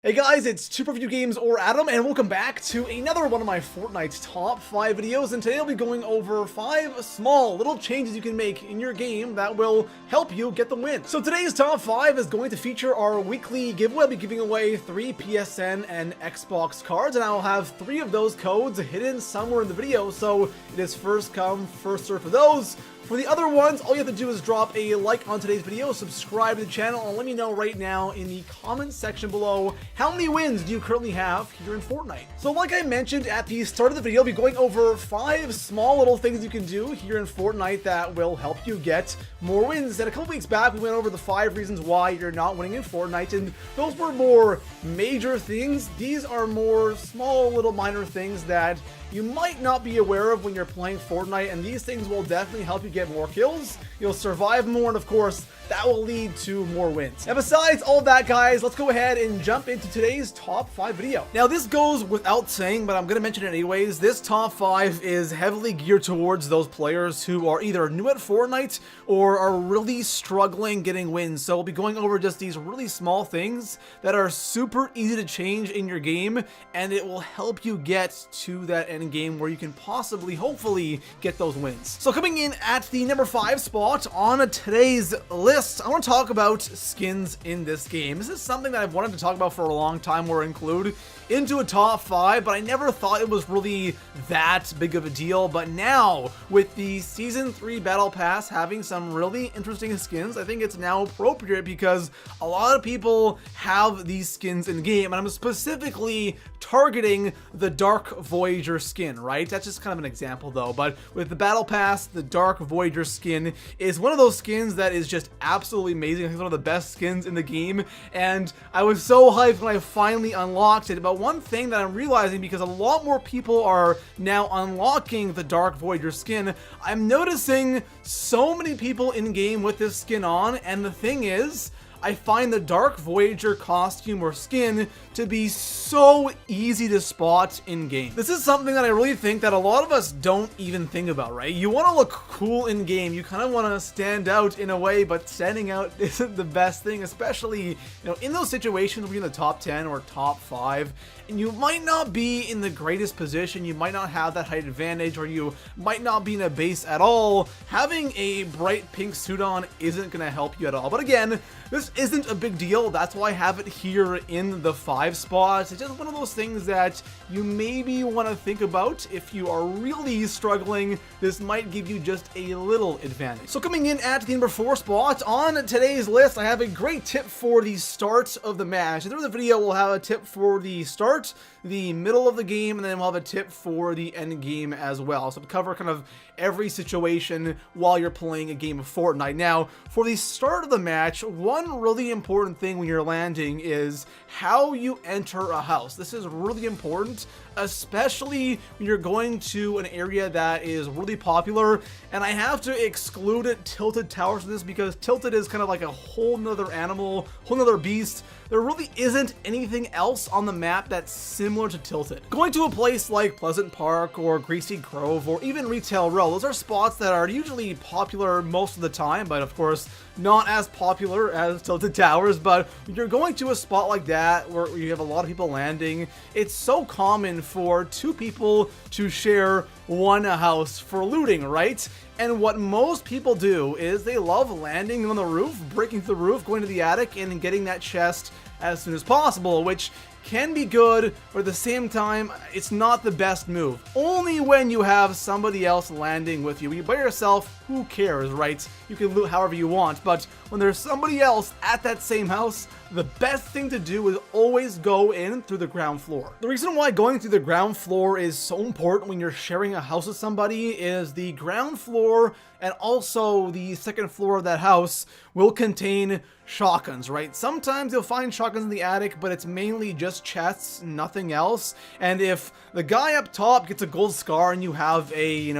Hey guys, it's Two Games or Adam, and welcome back to another one of my Fortnite top 5 videos, and today I'll be going over 5 small little changes you can make in your game that will help you get the win. So today's top 5 is going to feature our weekly giveaway. I'll be giving away 3 PSN and Xbox cards, and I'll have 3 of those codes hidden somewhere in the video, so it is first come, first serve for those. For the other ones, all you have to do is drop a like on today's video, subscribe to the channel, and let me know right now in the comment section below how many wins do you currently have here in Fortnite. So like I mentioned at the start of the video, I'll be going over 5 small little things you can do here in Fortnite that will help you get more wins. And a couple weeks back, we went over the 5 reasons why you're not winning in Fortnite, and those were more major things. These are more small little minor things that you might not be aware of when you're playing Fortnite, and these things will definitely help you get more kills, you'll survive more, and of course, that will lead to more wins. And besides all of that, guys, let's go ahead and jump into today's top 5 video. Now, this goes without saying, but I'm going to mention it anyways. This top 5 is heavily geared towards those players who are either new at Fortnite or are really struggling getting wins. So we'll be going over just these really small things that are super easy to change in your game, and it will help you get to that end game where you can possibly, hopefully, get those wins. So coming in at the number 5 spot on today's list, I want to talk about skins in this game. This is something that I've wanted to talk about for a long time or include into a top 5, but I never thought it was really that big of a deal. But now, with the Season 3 Battle Pass having some really interesting skins, I think it's now appropriate because a lot of people have these skins in game, and I'm specifically targeting the Dark Voyager skin, right? That's just kind of an example though, but with the Battle Pass, the Dark Voyager skin is one of those skins that is just absolutely amazing. I think it's one of the best skins in the game, and I was so hyped when I finally unlocked it. But one thing that I'm realizing, because a lot more people are now unlocking the Dark Voyager skin, I'm noticing so many people in game with this skin on, and the thing is, I find the Dark Voyager costume or skin to be so easy to spot in game. This is something that I really think that a lot of us don't even think about, right? You want to look cool in game, you kind of want to stand out in a way, but standing out isn't the best thing, especially, in those situations where you're in the top 10 or top 5, and you might not be in the greatest position, you might not have that height advantage, or you might not be in a base at all. Having a bright pink suit on isn't going to help you at all. But again, this isn't a big deal. That's why I have it here in the 5 spot. It's just one of those things that you maybe want to think about. If you are really struggling, this might give you just a little advantage. So coming in at the number 4 spot on today's list, I have a great tip for the start of the match. At the end of the video, we'll have a tip for the start, the middle of the game, and then we'll have a tip for the end game as well. So to cover kind of every situation while you're playing a game of Fortnite. Now, for the start of the match, one really important thing when you're landing is how you enter a house. This is really important, especially when you're going to an area that is really popular, and I have to exclude Tilted Towers from this because Tilted is kind of like a whole nother animal, whole nother beast. There really isn't anything else on the map that's similar to Tilted. Going to a place like Pleasant Park or Greasy Grove or even Retail Row, those are spots that are usually popular most of the time, but of course not as popular as Tilted Towers. But when you're going to a spot like that where you have a lot of people landing, it's so common for 2 people to share one house for looting, right? And what most people do is they love landing on the roof, breaking through the roof, going to the attic, and getting that chest as soon as possible, which can be good, but at the same time, it's not the best move. Only when you have somebody else landing with you. When you're by yourself, who cares, right? You can loot however you want, but when there's somebody else at that same house, the best thing to do is always go in through the ground floor. The reason why going through the ground floor is so important when you're sharing a house with somebody is the ground floor and also the second floor of that house will contain shotguns, right? Sometimes you'll find shotguns in the attic, but it's mainly just chests, nothing else. And if the guy up top gets a gold scar and you have a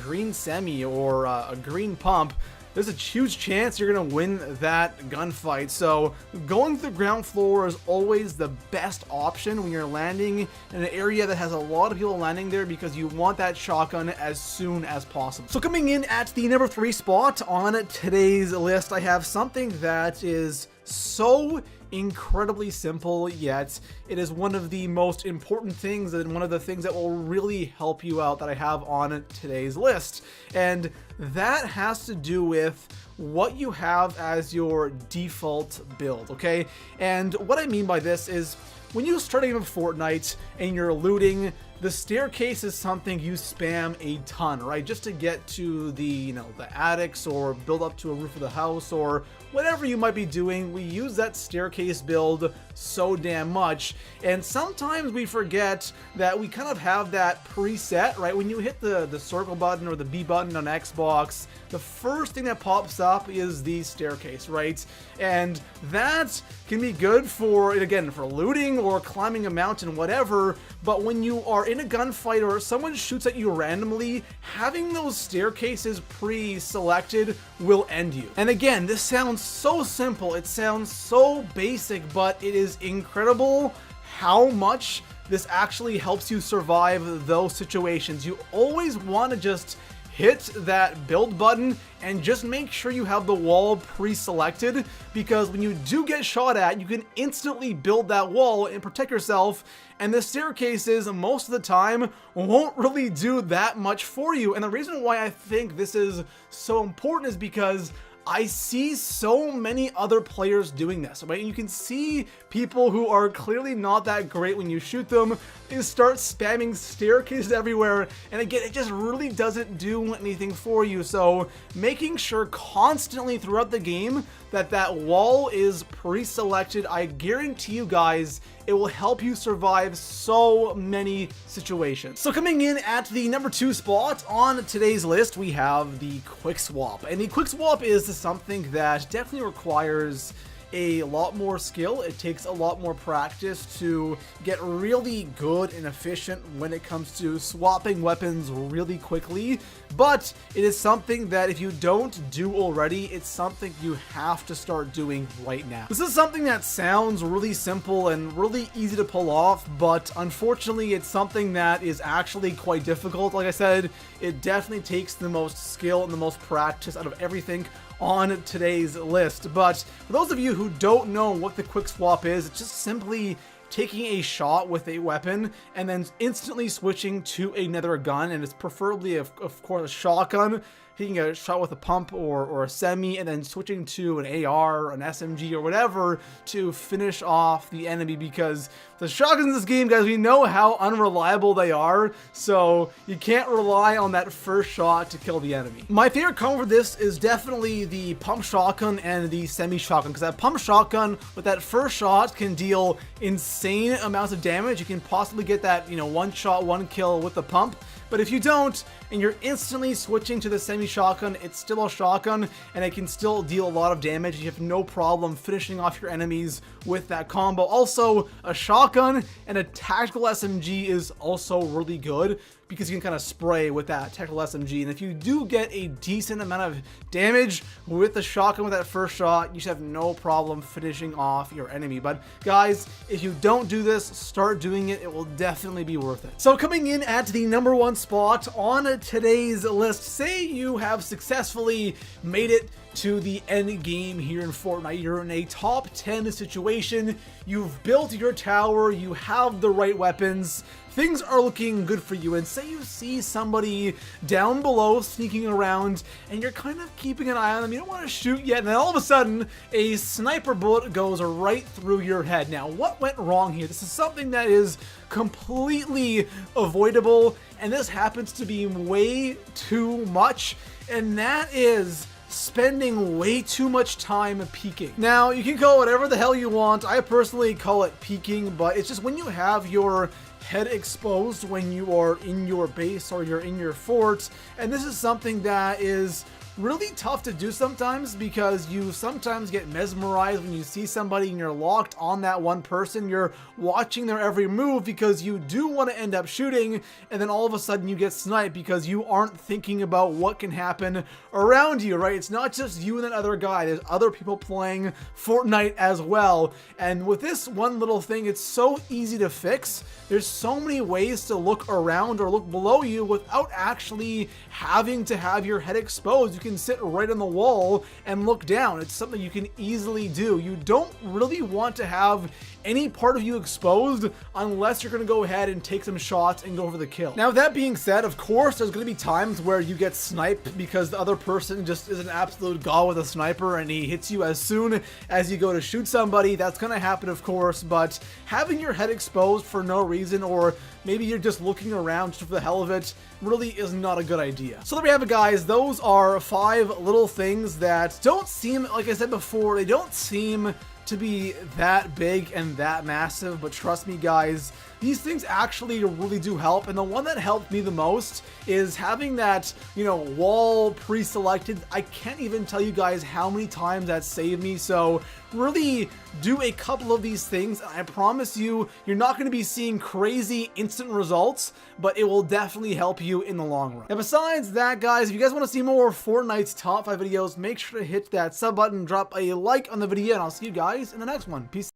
green semi or a green pump, there's a huge chance you're going to win that gunfight. So going to the ground floor is always the best option when you're landing in an area that has a lot of people landing there, because you want that shotgun as soon as possible. So coming in at the number 3 spot on today's list, I have something that is so incredibly simple, yet it is one of the most important things and one of the things that will really help you out that I have on today's list. And that has to do with what you have as your default build, okay? And what I mean by this is when you start a game of Fortnite and you're looting, the staircase is something you spam a ton, right? Just to get to the, the attics or build up to a roof of the house or whatever you might be doing. We use that staircase build so damn much. And sometimes we forget that we kind of have that preset, right? When you hit the circle button or the B button on Xbox, the first thing that pops up is the staircase, right? And that can be good for, again, for looting or climbing a mountain, whatever. But when you are in a gunfight or someone shoots at you randomly, having those staircases pre-selected will end you. And again, this sounds so simple, it sounds so basic, but it is incredible how much this actually helps you survive those situations. You always want to just hit that build button and just make sure you have the wall pre-selected, because when you do get shot at, you can instantly build that wall and protect yourself, and the staircases most of the time won't really do that much for you. And the reason why I think this is so important is because I see so many other players doing this, right? And you can see people who are clearly not that great when you shoot them. They start spamming staircases everywhere, and again, it just really doesn't do anything for you. So making sure constantly throughout the game that that wall is pre-selected, I guarantee you guys, it will help you survive so many situations. So coming in at the number 2 spot on today's list, we have the quick swap. And the quick swap is something that definitely requires a lot more skill. It takes a lot more practice to get really good and efficient when it comes to swapping weapons really quickly, but it is something that if you don't do already, it's something you have to start doing right now. This is something that sounds really simple and really easy to pull off, but unfortunately it's something that is actually quite difficult. Like I said, it definitely takes the most skill and the most practice out of everything on today's list. But for those of you who don't know what the quick swap is, it's just simply taking a shot with a weapon and then instantly switching to another gun, and it's preferably of course a shotgun, taking a shot with a pump or a semi, and then switching to an AR, an SMG, or whatever to finish off the enemy, because the shotguns in this game, guys, we know how unreliable they are, so you can't rely on that first shot to kill the enemy. My favorite combo for this is definitely the pump shotgun and the semi shotgun, because that pump shotgun with that first shot can deal insane amounts of damage. You can possibly get that, one shot, one kill with the pump. But if you don't, and you're instantly switching to the semi-shotgun, it's still a shotgun, and it can still deal a lot of damage. You have no problem finishing off your enemies with that combo. Also, a shotgun and a tactical SMG is also really good, because you can kind of spray with that tactical SMG. And if you do get a decent amount of damage with the shotgun with that first shot, you should have no problem finishing off your enemy. But guys, if you don't do this, start doing it. It will definitely be worth it. So coming in at the number 1 spot on today's list, say you have successfully made it to the end game here in Fortnite. You're in a top 10 situation. You've built your tower. You have the right weapons. Things are looking good for you, and say you see somebody down below sneaking around and you're kind of keeping an eye on them. You don't want to shoot yet, and then all of a sudden a sniper bullet goes right through your head. Now, what went wrong here? This is something that is completely avoidable, and this happens to be way too much, and that is spending way too much time peeking. Now, you can call it whatever the hell you want. I personally call it peeking, but it's just when you have your head exposed when you are in your base or you're in your fort, and this is something that is really tough to do sometimes, because you sometimes get mesmerized when you see somebody and you're locked on that one person. You're watching their every move because you do want to end up shooting, and then all of a sudden you get sniped because you aren't thinking about what can happen around you, right? It's not just you and that other guy. There's other people playing Fortnite as well, and with this one little thing, it's so easy to fix. There's so many ways to look around or look below you without actually having to have your head exposed. You can sit right on the wall and look down. It's something you can easily do. You don't really want to have any part of you exposed unless you're going to go ahead and take some shots and go for the kill. Now, that being said, of course, there's going to be times where you get sniped because the other person just is an absolute god with a sniper and he hits you as soon as you go to shoot somebody. That's going to happen, of course, but having your head exposed for no reason, or maybe you're just looking around just for the hell of it, really is not a good idea. So there we have it, guys. Those are 5 little things that don't seem, like I said before, they don't seem to be that big and that massive, but trust me, guys, these things actually really do help. And the one that helped me the most is having that, you know, wall pre-selected. I can't even tell you guys how many times that saved me. So really do a couple of these things. I promise you, you're not going to be seeing crazy instant results, but it will definitely help you in the long run. And besides that, guys, if you guys want to see more Fortnite's top 5 videos, make sure to hit that sub button, drop a like on the video, and I'll see you guys in the next one. Peace.